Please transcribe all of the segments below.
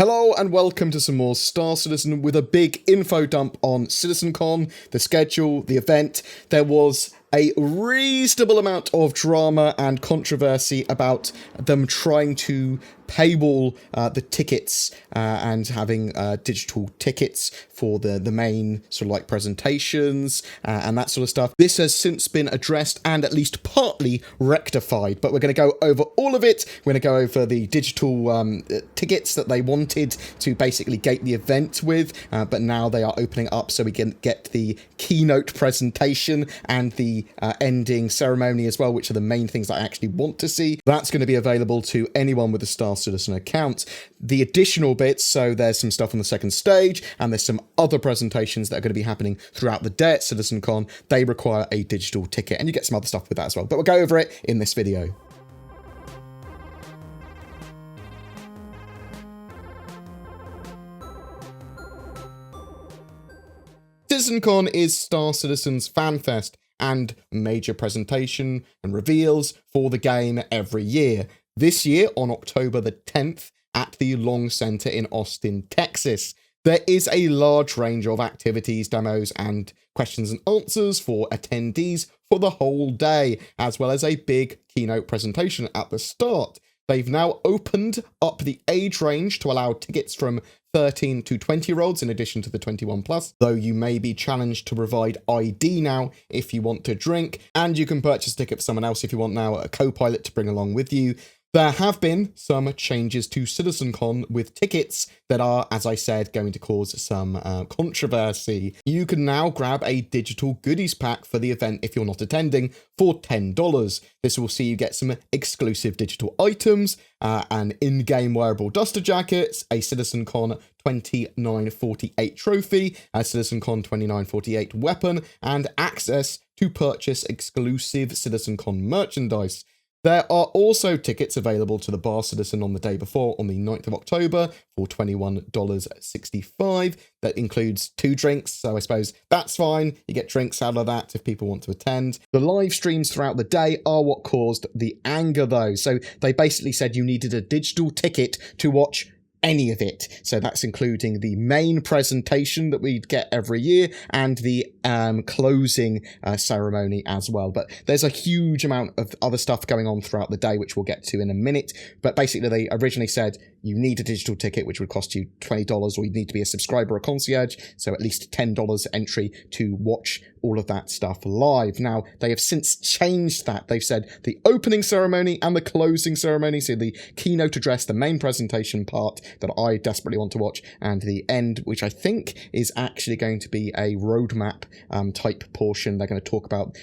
Hello and welcome to some more Star Citizen with a big info dump on CitizenCon, the schedule, the event. There was a reasonable amount of drama and controversy about them trying to paywall the tickets and having digital tickets for the main sort of like presentations and that sort of stuff. This has since been addressed and at least partly rectified, but we're going to go over all of it. We're going to go over the digital tickets that they wanted to basically gate the event with, but now they are opening up so we can get the keynote presentation and the ending ceremony as well, which are the main things I actually want to see. That's going to be available to anyone with a Star Citizen account. The additional bits, so there's some stuff on the second stage and there's some other presentations that are going to be happening throughout the day at CitizenCon. They require a digital ticket and you get some other stuff with that as well, but we'll go over it in this video. CitizenCon is Star Citizen's fanfest and major presentation and reveals for the game every year. This year, on October the 10th, at the Long Center in Austin, Texas, there is a large range of activities, demos, and questions and answers for attendees for the whole day, as well as a big keynote presentation at the start. They've now opened up the age range to allow tickets from 13 to 20-year-olds in addition to the 21+, though you may be challenged to provide ID now if you want to drink, and you can purchase a ticket for someone else if you want now a co-pilot to bring along with you. There have been some changes to CitizenCon with tickets that are, as I said, going to cause some controversy. You can now grab a digital goodies pack for the event if you're not attending for $10. This will see you get some exclusive digital items, an in-game wearable duster jacket, a CitizenCon 2948 trophy, a CitizenCon 2948 weapon, and access to purchase exclusive CitizenCon merchandise. There are also tickets available to the Bar Citizen on the day before, on the 9th of October, for $21.65. That includes 2 drinks, so I suppose that's fine. You get drinks out of that if people want to attend. The live streams throughout the day are what caused the anger, though. So they basically said you needed a digital ticket to watch any of it. So that's including the main presentation that we'd get every year and the closing ceremony as well. But there's a huge amount of other stuff going on throughout the day, which we'll get to in a minute. But basically, they originally said you need a digital ticket, which would cost you $20, or you need to be a subscriber or concierge, so at least $10 entry to watch all of that stuff live. Now, they have since changed that. They've said the opening ceremony and the closing ceremony, so the keynote address, the main presentation part that I desperately want to watch, and the end, which I think is actually going to be a roadmap type portion. They're going to talk about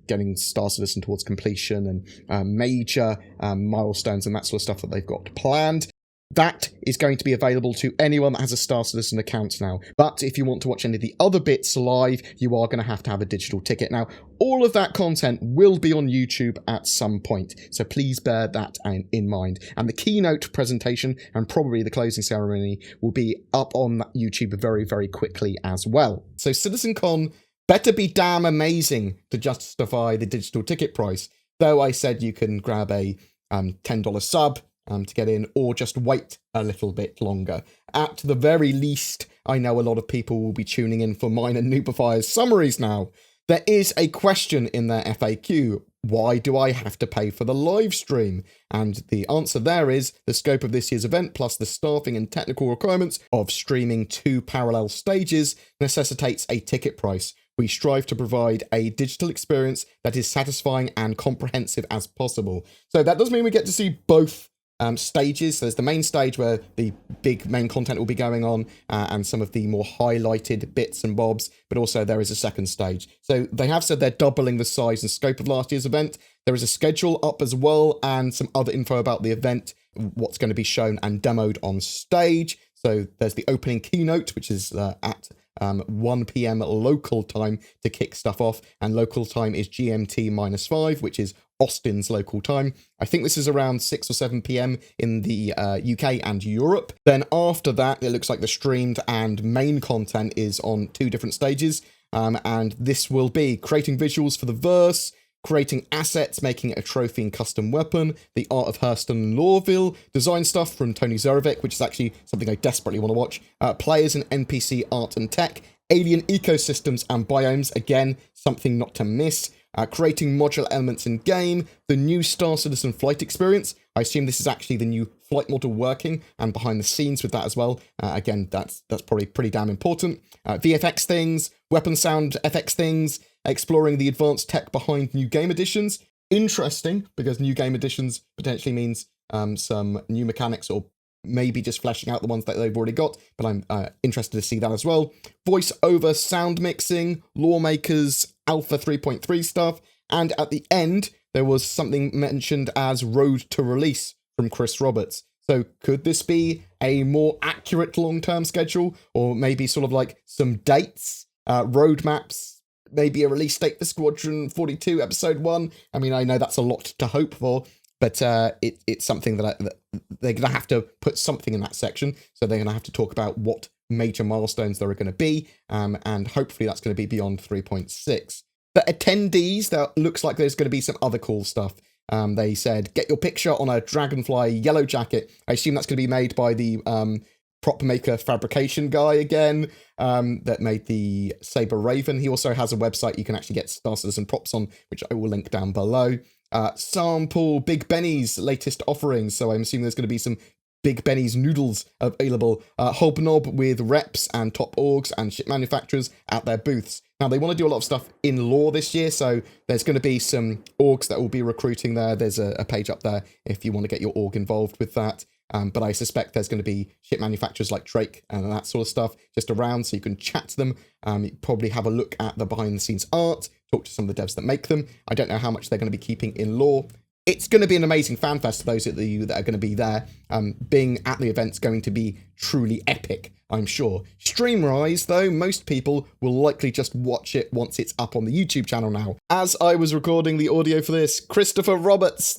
getting Star Citizen towards completion and major milestones and that sort of stuff that they've got planned. That is going to be available to anyone that has a Star Citizen account now. But if you want to watch any of the other bits live, you are going to have a digital ticket. Now, all of that content will be on YouTube at some point, so please bear that in mind. And the keynote presentation and probably the closing ceremony will be up on YouTube very, very quickly as well. So CitizenCon better be damn amazing to justify the digital ticket price, though I said you can grab a $10 sub to get in, or just wait a little bit longer. At the very least, I know a lot of people will be tuning in for mine and Noobifier's summaries now. There is a question in their FAQ. Why do I have to pay for the live stream? And the answer there is the scope of this year's event, plus the staffing and technical requirements of streaming 2 parallel stages, necessitates a ticket price. We strive to provide a digital experience that is satisfying and comprehensive as possible. So that does mean we get to see both stages. There's the main stage where the big main content will be going on and some of the more highlighted bits and bobs, but also there is a second stage. So they have said they're doubling the size and scope of last year's event. There is a schedule up as well and some other info about the event, what's going to be shown and demoed on stage. So there's the opening keynote, which is at 1 p.m. local time to kick stuff off, and local time is GMT -5, which is Austin's local time. I think this is around 6 or 7 p.m. in the UK and Europe. Then after that, it looks like the streamed and main content is on 2 different stages, and this will be creating visuals for the verse, creating assets, making it a trophy and custom weapon, the art of Hurston and Lorville, design stuff from Tony Zerovic, which is actually something I desperately want to watch, players and NPC art and tech, alien ecosystems and biomes, again, something not to miss, creating modular elements in game, the new Star Citizen flight experience. I assume this is actually the new flight model working and behind the scenes with that as well. Again, that's probably pretty damn important. VFX things, weapon sound FX things, exploring the advanced tech behind new game additions. Interesting, because new game additions potentially means some new mechanics or maybe just fleshing out the ones that they've already got, but I'm interested to see that as well. Voice over sound mixing, Lawmakers Alpha 3.3 stuff, and at the end, there was something mentioned as Road to Release from Chris Roberts. So could this be a more accurate long-term schedule, or maybe sort of like some dates, roadmaps, maybe a release date for Squadron 42 Episode 1? I mean, I know that's a lot to hope for, but it's something that they're going to have to put something in that section. So they're going to have to talk about what major milestones there are going to be, and hopefully that's going to be beyond 3.6. The attendees, there looks like there's going to be some other cool stuff. They said, get your picture on a Dragonfly yellow jacket. I assume that's going to be made by the prop maker fabrication guy again, that made the Saber Raven. He also has a website you can actually get Star Citizen props on, which I will link down below. Sample Big Benny's latest offerings. So I'm assuming there's going to be some Big Benny's noodles available. Hobnob with reps and top orgs and ship manufacturers at their booths. Now, they want to do a lot of stuff in lore this year, so there's going to be some orgs that will be recruiting there. There's a page up there if you want to get your org involved with that. But I suspect there's going to be ship manufacturers like Drake and that sort of stuff just around, so you can chat to them. Probably have a look at the behind-the-scenes art, talk to some of the devs that make them. I don't know how much they're going to be keeping in lore. It's going to be an amazing fan fest for those of you that are going to be there. Being at the event's going to be truly epic, I'm sure. Streamrise, though, most people will likely just watch it once it's up on the YouTube channel now. As I was recording the audio for this, Chris Roberts,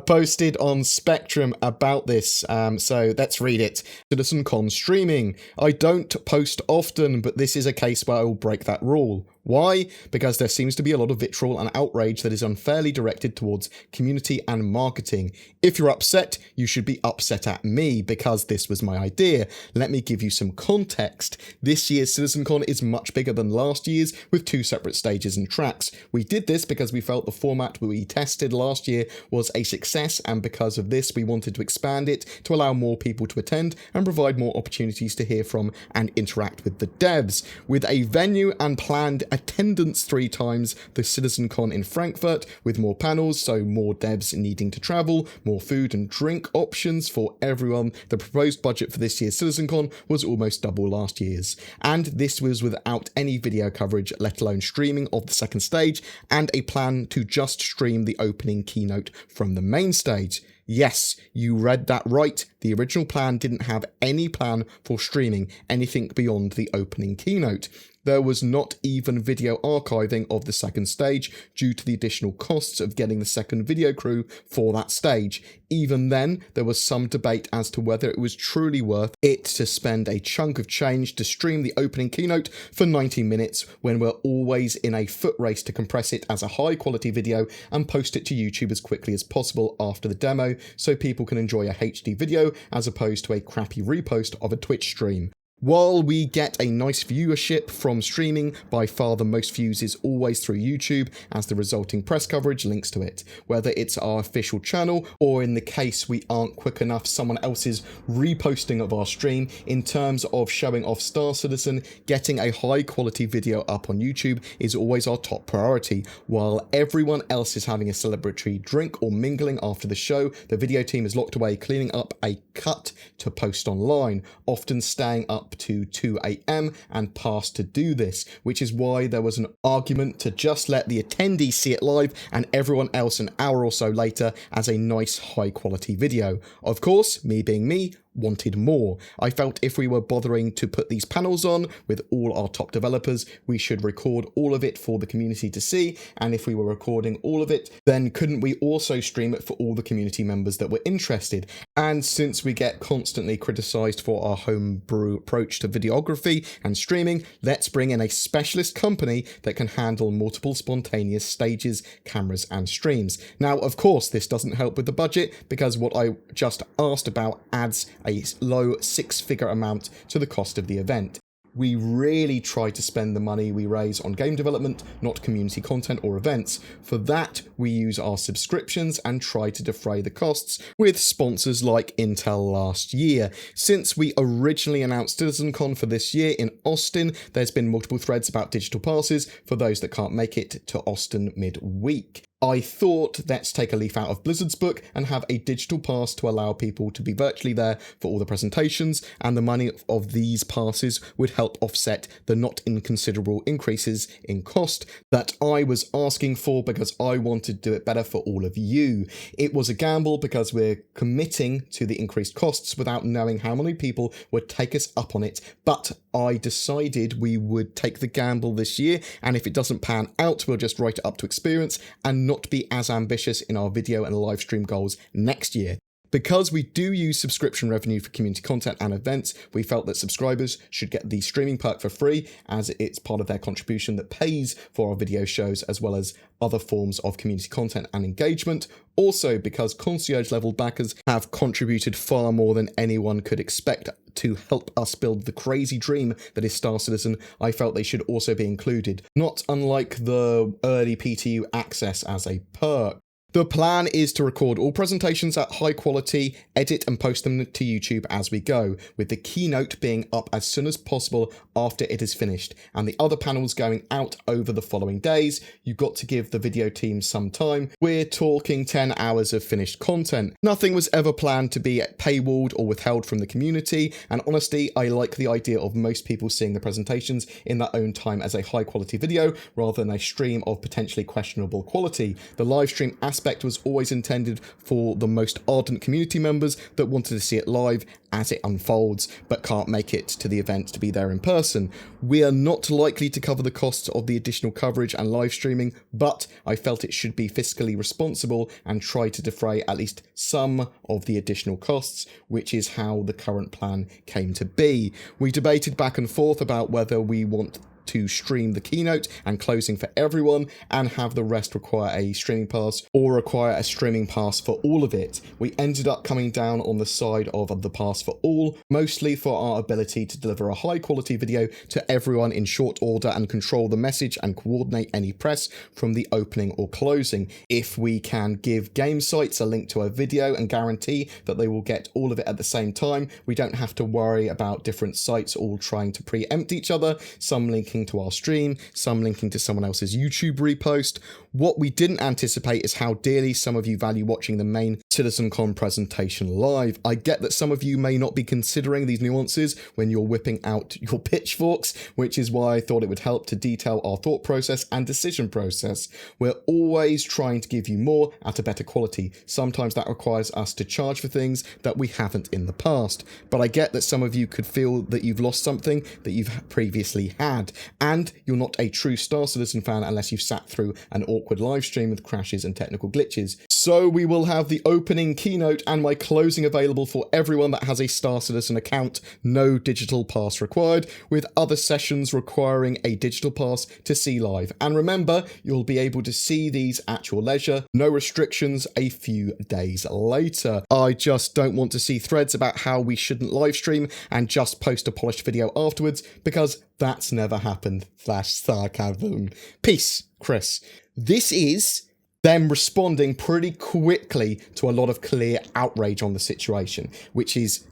posted on Spectrum about this. So let's read it. CitizenCon streaming. I don't post often, but this is a case where I will break that rule. Why? Because there seems to be a lot of vitriol and outrage that is unfairly directed towards community and marketing. If you're upset, you should be upset at me, because this was my idea. Let me give you some context. This year's CitizenCon is much bigger than last year's, with 2 separate stages and tracks. We did this because we felt the format we tested last year was a success, and because of this we wanted to expand it to allow more people to attend and provide more opportunities to hear from and interact with the devs. With a venue and planned attendance 3 times the CitizenCon in Frankfurt, with more panels, so more devs needing to travel, more food and drink options for everyone, the proposed budget for this year's CitizenCon was almost double last year's. And this was without any video coverage, let alone streaming of the second stage, and a plan to just stream the opening keynote from the main stage. Yes, you read that right. The original plan didn't have any plan for streaming anything beyond the opening keynote. There was not even video archiving of the second stage due to the additional costs of getting the second video crew for that stage. Even then, there was some debate as to whether it was truly worth it to spend a chunk of change to stream the opening keynote for 90 minutes when we're always in a foot race to compress it as a high quality video and post it to YouTube as quickly as possible after the demo so people can enjoy a HD video as opposed to a crappy repost of a Twitch stream. While we get a nice viewership from streaming, by far the most views is always through YouTube, as the resulting press coverage links to it. Whether it's our official channel, or in the case we aren't quick enough, someone else's reposting of our stream, in terms of showing off Star Citizen, getting a high quality video up on YouTube is always our top priority. While everyone else is having a celebratory drink or mingling after the show, the video team is locked away cleaning up a cut to post online, often staying up to 2 AM and past to do this, which is why there was an argument to just let the attendees see it live and everyone else an hour or so later as a nice high quality video. Of course, me being me, wanted more. I felt if we were bothering to put these panels on with all our top developers, we should record all of it for the community to see, and if we were recording all of it, then couldn't we also stream it for all the community members that were interested? And since we get constantly criticised for our homebrew approach to videography and streaming, let's bring in a specialist company that can handle multiple spontaneous stages, cameras and streams. Now, of course, this doesn't help with the budget, because what I just asked about adds a low six-figure amount to the cost of the event. We really try to spend the money we raise on game development, not community content or events. For that, we use our subscriptions and try to defray the costs with sponsors like Intel last year. Since we originally announced CitizenCon for this year in Austin, there's been multiple threads about digital passes for those that can't make it to Austin midweek. I thought, let's take a leaf out of Blizzard's book and have a digital pass to allow people to be virtually there for all the presentations, and the money of these passes would help offset the not inconsiderable increases in cost that I was asking for, because I wanted to do it better for all of you. It was a gamble because we're committing to the increased costs without knowing how many people would take us up on it, but I decided we would take the gamble this year, and if it doesn't pan out, we'll just write it up to experience and not be as ambitious in our video and live stream goals next year. Because we do use subscription revenue for community content and events, we felt that subscribers should get the streaming perk for free, as it's part of their contribution that pays for our video shows as well as other forms of community content and engagement. Also, because concierge level backers have contributed far more than anyone could expect to help us build the crazy dream that is Star Citizen, I felt they should also be included, not unlike the early PTU access as a perk. The plan is to record all presentations at high quality, edit and post them to YouTube as we go, with the keynote being up as soon as possible after it is finished, and the other panels going out over the following days. You've got to give the video team some time. We're talking 10 hours of finished content. Nothing was ever planned to be paywalled or withheld from the community, and honestly, I like the idea of most people seeing the presentations in their own time as a high quality video, rather than a stream of potentially questionable quality. The live stream aspect was always intended for the most ardent community members that wanted to see it live as it unfolds, but can't make it to the event to be there in person. We are not likely to cover the costs of the additional coverage and live streaming, but I felt it should be fiscally responsible and try to defray at least some of the additional costs, which is how the current plan came to be. We debated back and forth about whether we want to stream the keynote and closing for everyone and have the rest require a streaming pass, or require a streaming pass for all of it. We ended up coming down on the side of the pass for all, mostly for our ability to deliver a high quality video to everyone in short order and control the message and coordinate any press from the opening or closing. If we can give game sites a link to a video and guarantee that they will get all of it at the same time, we don't have to worry about different sites all trying to preempt each other, some linking to our stream, some linking to someone else's YouTube repost. What we didn't anticipate is how dearly some of you value watching the main CitizenCon presentation live. I get that some of you may not be considering these nuances when you're whipping out your pitchforks, which is why I thought it would help to detail our thought process and decision process. We're always trying to give you more at a better quality. Sometimes that requires us to charge for things that we haven't in the past, but I get that some of you could feel that you've lost something that you've previously had, and you're not a true Star Citizen fan unless you've sat through an awkward live stream with crashes and technical glitches. So we will have the opening keynote and my closing available for everyone that has a Star Citizen account, no digital pass required, with other sessions requiring a digital pass to see live. And remember, you'll be able to see these at your leisure, no restrictions, a few days later. I just don't want to see threads about how we shouldn't live stream and just post a polished video afterwards, because that's never happened. Sarcasm. Peace, Chris. This is them responding pretty quickly to a lot of clear outrage on the situation, which is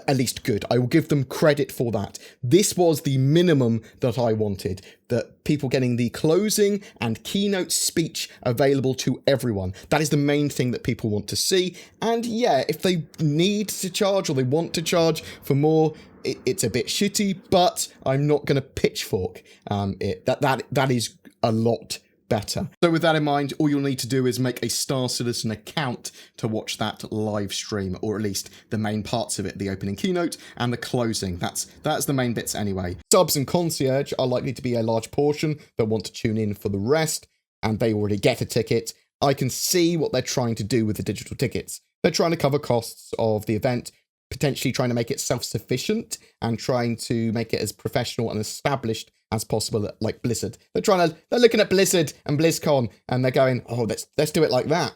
at least good. I will give them credit for that. This was the minimum that I wanted, that people getting the closing and keynote speech available to everyone. That is the main thing that people want to see. And yeah, if they need to charge or they want to charge for more, it's a bit shitty, but I'm not going to pitchfork it. That is a lot better. So with that in mind, all you'll need to do is make a Star Citizen account to watch that live stream, or at least the main parts of it, the opening keynote and the closing. That's the main bits anyway. Subs and concierge are likely to be a large portion that want to tune in for the rest, and they already get a ticket. I can see what they're trying to do with the digital tickets. They're trying to cover costs of the event, potentially trying to make it self-sufficient and trying to make it as professional and established as possible, like Blizzard. They're looking at Blizzard and BlizzCon and they're going, oh, let's do it like that.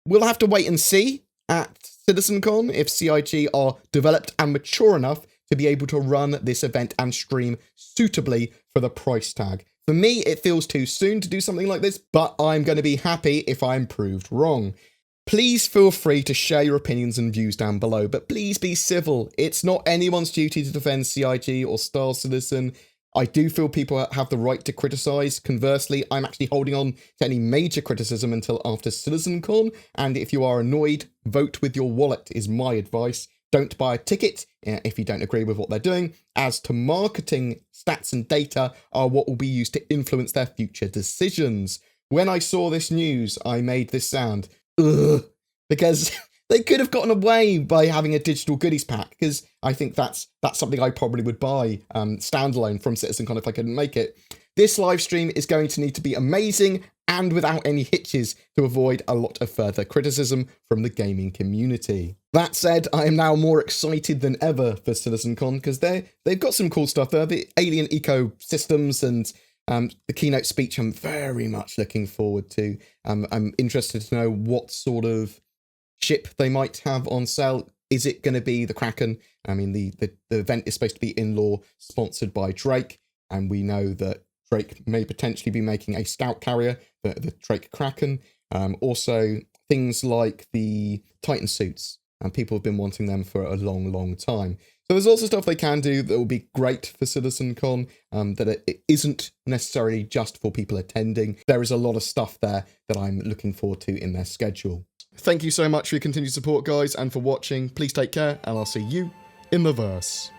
We'll have to wait and see at CitizenCon if CIG are developed and mature enough to be able to run this event and stream suitably for the price tag. For me, it feels too soon to do something like this, but I'm going to be happy if I'm proved wrong. Please feel free to share your opinions and views down below, but please be civil. It's not anyone's duty to defend CIG or Star Citizen. I do feel people have the right to criticise. Conversely, I'm actually holding on to any major criticism until after CitizenCon, and if you are annoyed, vote with your wallet is my advice. Don't buy a ticket if you don't agree with what they're doing, as to marketing, stats and data are what will be used to influence their future decisions. When I saw this news, I made this sound. Ugh, because they could have gotten away by having a digital goodies pack, because I think that's something I probably would buy standalone from CitizenCon if I couldn't make it. This live stream is going to need to be amazing and without any hitches to avoid a lot of further criticism from the gaming community. That said, I am now more excited than ever for CitizenCon because they've got some cool stuff there. The alien ecosystems and the keynote speech I'm very much looking forward to. I'm interested to know what sort of ship they might have on sale. Is it going to be the Kraken? I mean, the event is supposed to be in-law sponsored by Drake, and we know that Drake may potentially be making a scout carrier, the Drake Kraken. Also, things like the Titan suits, and people have been wanting them for a long, long time. So there's lots of stuff they can do that will be great for CitizenCon, that it isn't necessarily just for people attending. There is a lot of stuff there that I'm looking forward to in their schedule. Thank you so much for your continued support, guys, and for watching. Please take care, and I'll see you in the verse.